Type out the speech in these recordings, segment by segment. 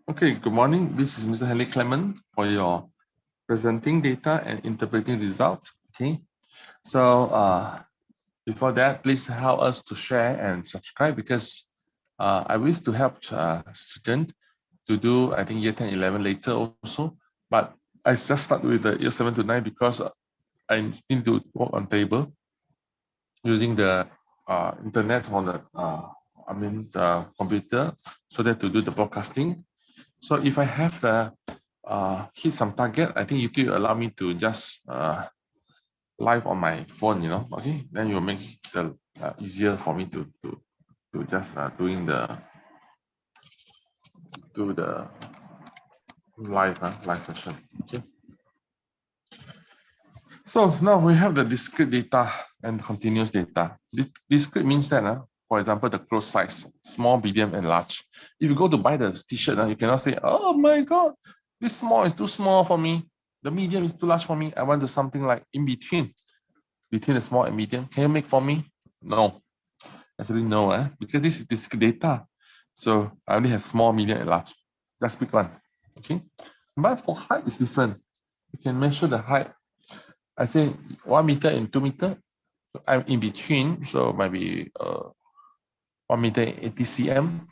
Okay, good morning. This is Mr. Henry Clement for your presenting data and interpreting results. Okay, so before that, please help us to share and subscribe because I wish to help students to do, I think, year 10, 11 later also. But I just start with the year 7 to 9 because I need to work on table using the internet on the, the computer so that to do the broadcasting. So if I have the hit some target, I think YouTube allow me to just live on my phone, okay? Then you'll make it easier for me to just doing the live session. Okay. So now we have the discrete data and continuous data. Discrete means that, for example, the clothes size, small, medium, and large. If you go to buy the t-shirt, you cannot say, oh my God, this small is too small for me. The medium is too large for me. I want something like in between the small and medium. Can you make for me? No. Actually, no, because this is discrete data. So I only have small, medium, and large. Just pick one. Okay. But for height, it's different. You can measure the height. I say 1 meter and 2 meter. So I'm in between, so maybe 1 meter 80 cm.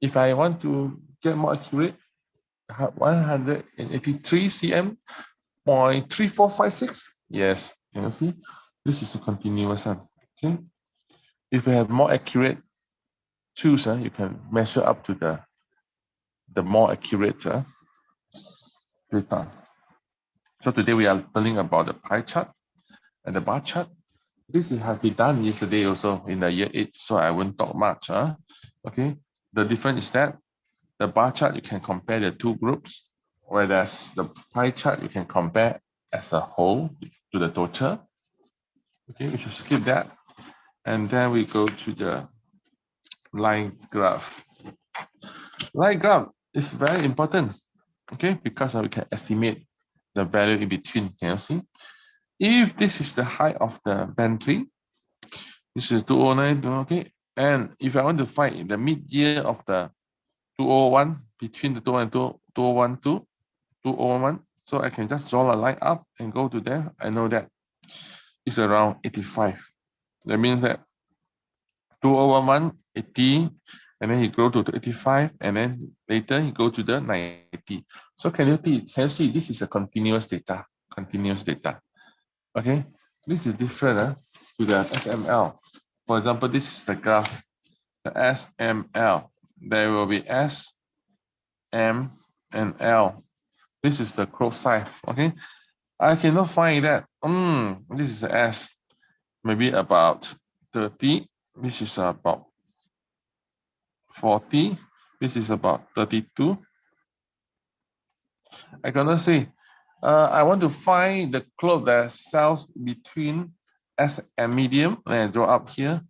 If I want to get more accurate, 183 cm, 0.3456. Yes, can you see? This is a continuous one. Okay. If you have more accurate tools, you can measure up to the more accurate data. So today we are learning about the pie chart and the bar chart. This has been done yesterday also in the year 8, so I won't talk much. Okay, the difference is that the bar chart you can compare the two groups, whereas the pie chart you can compare as a whole to the total. Okay, we should skip that. And then we go to the line graph. Line graph is very important, okay, because we can estimate the value in between. Can you see? If this is the height of the Bentley, this is 209, okay, and if I want to find the mid-year of the 201, between the 212, 2012, 2011, so I can just draw a line up and go to there. I know that it's around 85. That means that 2011, 80, and then he go to 85, and then later he go to the 90. So can you see this is a continuous data, okay? This is different to the SML. For example, this is the graph, the SML. There will be S, M, and L. This is the crop size, okay? I cannot find that. This is the S, maybe about 30. This is about 40. This is about 32. I cannot say. I want to find the cloth that sells between S and medium. And I draw up here.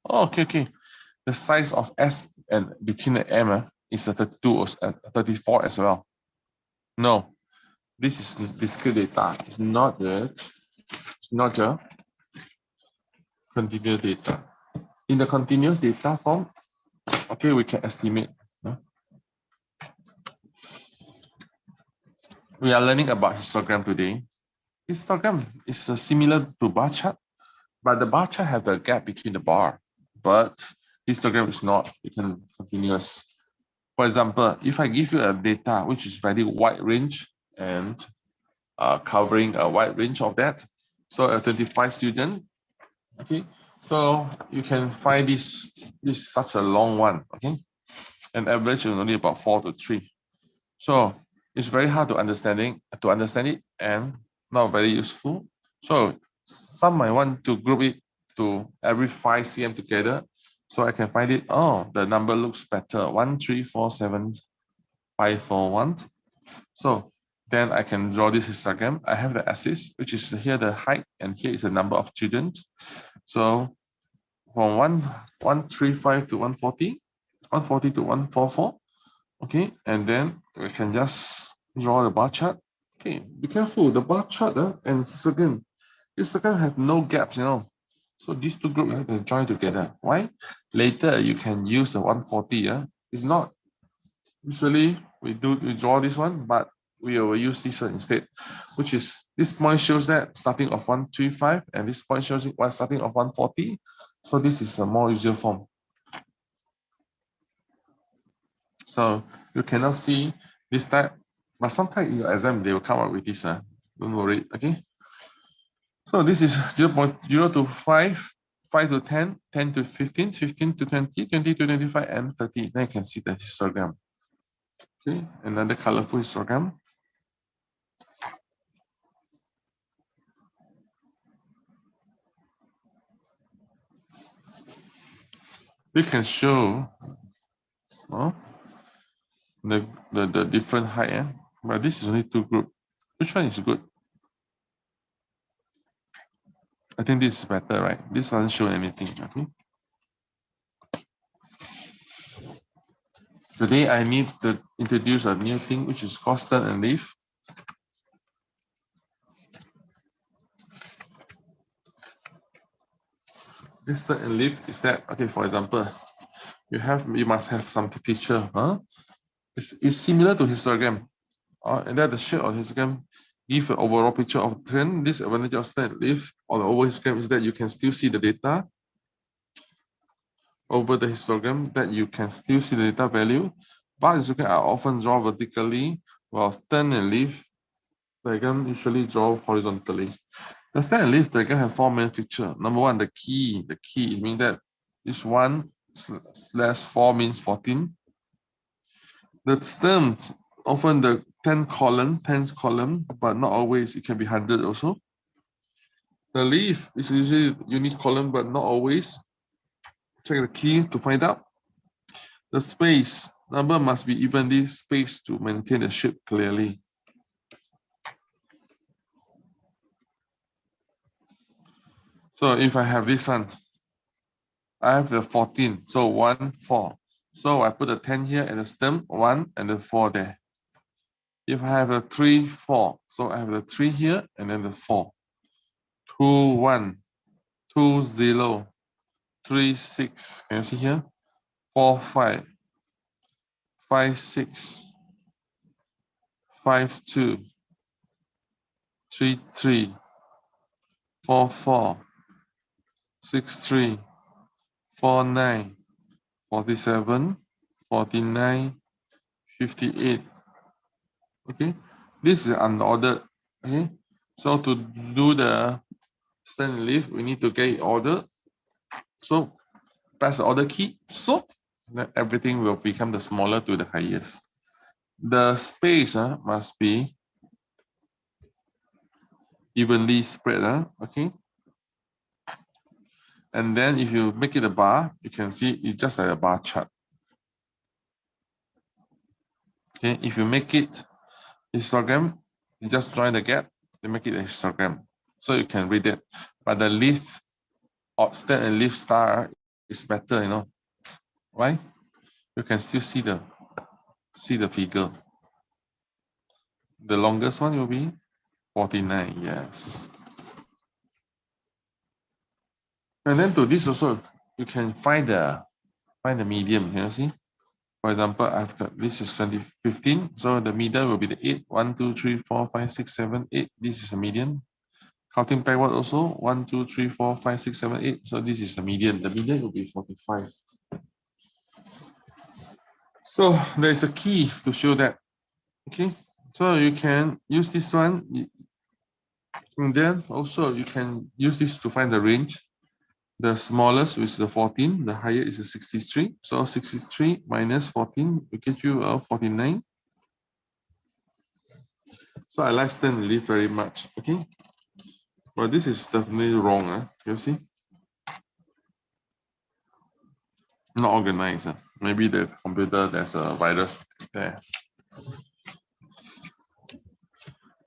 Oh, okay. The size of S and between the M is a 32 or 34 as well. No, this is discrete data. It's not the continuous data. In the continuous data form, okay, we can estimate. We are learning about histogram today. Histogram is similar to bar chart, but the bar chart have the gap between the bar. But histogram is not. It can continuous. For example, if I give you a data which is very wide range and covering a wide range of that, so a 25 student, okay, so you can find this such a long one, okay, and average is only about 4 to 3. So it's very hard to understand it and not very useful. So some might want to group it to every 5 cm together, so I can find it. Oh, the number looks better. 1, 3, 4, 7, 5, 4, 1. So then I can draw this histogram. I have the axis, which is here the height, and here is the number of students. So from 135 to 140, 140 to 144. Okay, and then we can just draw the bar chart. Okay, be careful, the bar chart and histogram have no gaps, So these two groups have to join together. Why? Later you can use the 140. It's not usually we draw this one, but we will use this one instead, which is this point shows that starting of 135, and this point shows it was starting of 140. So this is a more usual form. So you cannot see this type, but sometimes in your exam they will come up with this. Don't worry, okay? So this is 0.0 to 5, 5 to 10, 10 to 15, 15 to 20, 20 to 25, and 30. Then you can see the histogram. Okay, another colorful histogram. We can show the different height, but this is only two groups. Which one is good? I think this is better, right? This doesn't show anything. Okay. Today I need to introduce a new thing, which is constant and leaf. Constant and leaf is that, okay, for example, you must have some picture. It's similar to histogram. And that the shape of histogram give an overall picture of trend. This advantage of constant and leaf on the over histogram is that you can still see the data over the histogram, that you can still see the data value. Bar histogram are often drawn vertically, while stand and leaf diagram usually draw horizontally. The stand and leaf diagram have four main features. Number one, the key. The key means that each 1/4 means 14. The terms often the 10th column, but not always. It can be 100 also. The leaf is usually unique column, but not always. Check the key to find out. The space number must be evenly spaced to maintain the shape clearly. So if I have this one, I have the 14, so 1, 4. So I put the 10 here and the stem 1 and the 4 there. If I have a 3, 4, so I have the 3 here and then the 4. 2, 1, 2, 0, 3, 6. Can you see here? 4, 5, 5, 6, 5, 2, 3, 3, 4, 4, 6, 3, 4, 9, 47, 49, 58. Okay, this is unordered. Okay, so to do the stand and leaf, we need to get it ordered. So press the order key, so then everything will become the smaller to the highest. The space must be evenly spread. Okay. And then if you make it a bar, you can see it's just like a bar chart. Okay, if you make it histogram, you just join the gap, you make it a histogram. So you can read it. But the leaf, stand and leaf star is better, you know. Why? You can still see the figure. The longest one will be 49, yes. And then to this also, you can find the medium. Can you see? For example, I've got this is 2015, so the median will be the 8. 1, 2, 3, 4, 5, 6, 7, 8. This is a median. Counting backward also 1, 2, 3, 4, 5, 6, 7, 8. So this is the median. The median will be 45. So there is a key to show that. Okay, so you can use this one, and then also you can use this to find the range. The smallest is the 14, the higher is the 63. So 63 minus 14 will get you a 49. So I like stand and leaf very much. Okay, but this is definitely wrong. You see, not organized. Maybe the computer there's a virus there.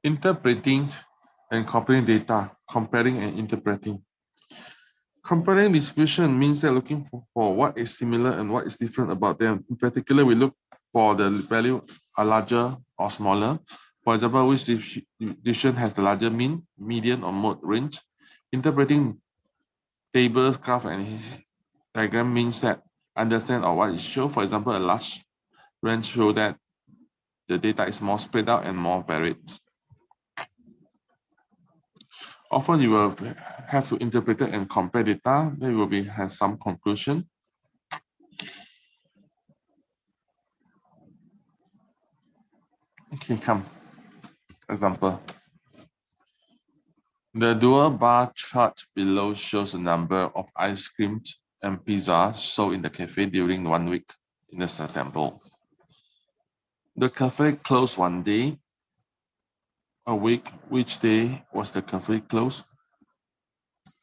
Interpreting and comparing data, comparing and interpreting. Comparing distribution means that looking for what is similar and what is different about them. In particular, we look for the value are larger or smaller. For example, which distribution has the larger mean, median, or mode range. Interpreting tables, graph, and diagram means that understand or what is shown. For example, a large range show that the data is more spread out and more varied. Often you will have to interpret it and compare data. There will have some conclusion. Okay, come. Example. The dual bar chart below shows the number of ice creams and pizza sold in the cafe during 1 week in the September. The cafe closed one day a week. Which day was the cafe closed?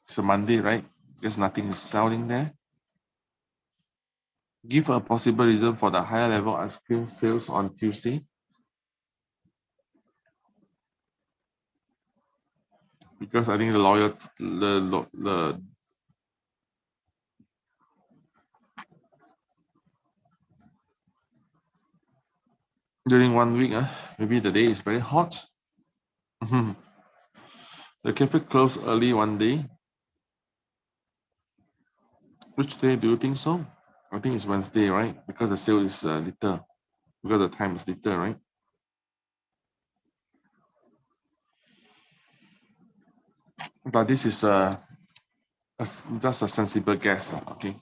It's a Monday, right? Because nothing is selling there. Give a possible reason for the higher level ice cream sales on Tuesday. Because I think during 1 week, maybe the day is very hot. The cafe closed early one day. Which day do you think so? I think it's Wednesday, right? Because the sale is later. Because the time is later, right? But this is just a sensible guess, okay?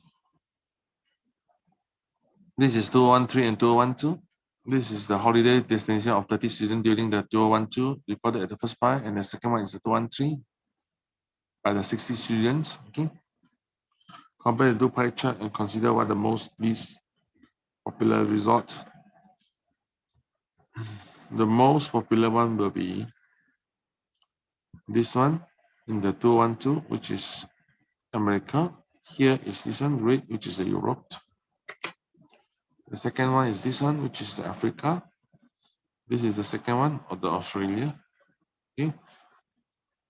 This is 2013 and 2012. This is the holiday destination of 30 students during the 2012 recorded at the first part, and the second one is the 2013 by the 60 students, okay? Compare the two pie chart and consider what the least popular resort. The most popular one will be this one in the 212, which is America. Here is this one, red, which is the Europe. The second one is this one, which is the Africa. This is the second one of the Australia. Okay.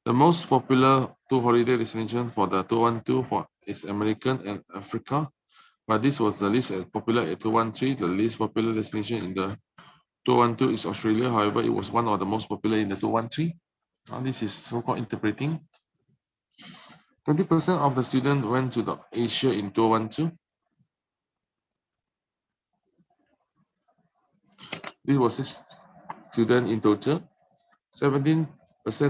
The most popular two holiday destination for the 212 is American and Africa, but this was the least popular at 213. The least popular destination in the 212 is Australia. However, it was one of the most popular in the 213. Now this is so-called interpreting. 20% of the students went to the Asia in 2012. This was 6 students in total. 17%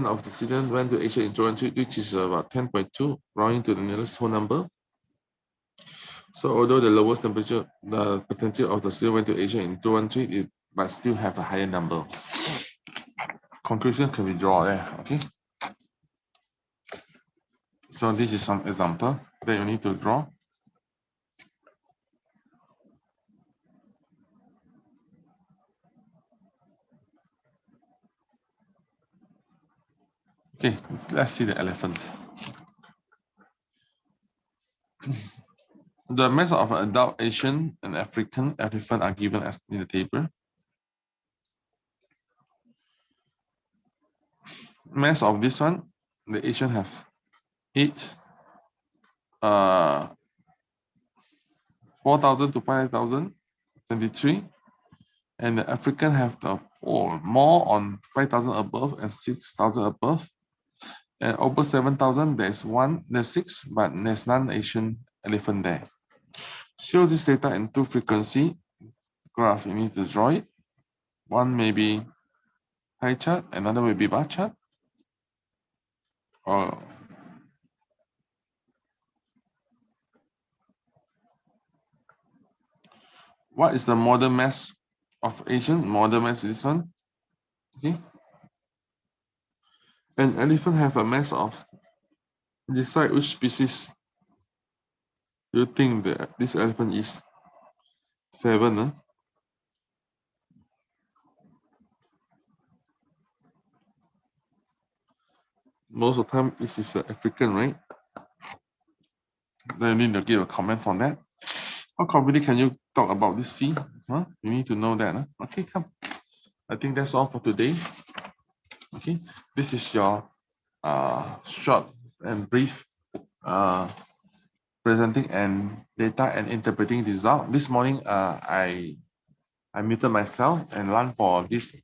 of the students went to Asia in 2012, which is about 10.2, rounding to the nearest whole number. So although the lowest temperature, the potential of the student went to Asia in 2013, it but still have a higher number. Conclusion can be drawn there, okay? So this is some example that you need to draw. Okay, let's see the elephant. The mass of an adult Asian and African elephant are given as in the table. Mass of this one, the Asian have 4,000 to 5,000, 23, and the African have the more on 5,000 above and 6,000 above, and over 7,000 there's 6, but there's none Asian elephant there. Show this data in two frequency graph. You need to draw it. One may be pie chart, another may be bar chart. Or what is the modern mass of Asian? Modern mass is this one. Okay. An elephant have a mass of, decide which species you think that this elephant is. 7, huh? Most of the time this is African, right? Then you need to give a comment on that. How confidently can you talk about this C? Huh? You need to know that. Huh? Okay, come. I think that's all for today. Okay, this is your short and brief presenting and data and interpreting result. This morning, I muted myself and learned for this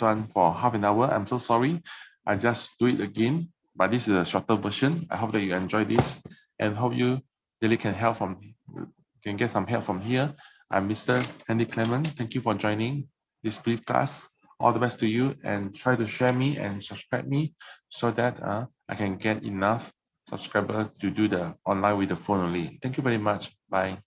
one for half an hour. I'm so sorry. I just do it again, but this is a shorter version. I hope that you enjoy this and hope you really can get some help from here. I'm Mr. Andy Clement. Thank you for joining. this brief class. All the best to you, and try to share me and subscribe me so that I can get enough subscribers to do the online with the phone only. Thank you very much. Bye.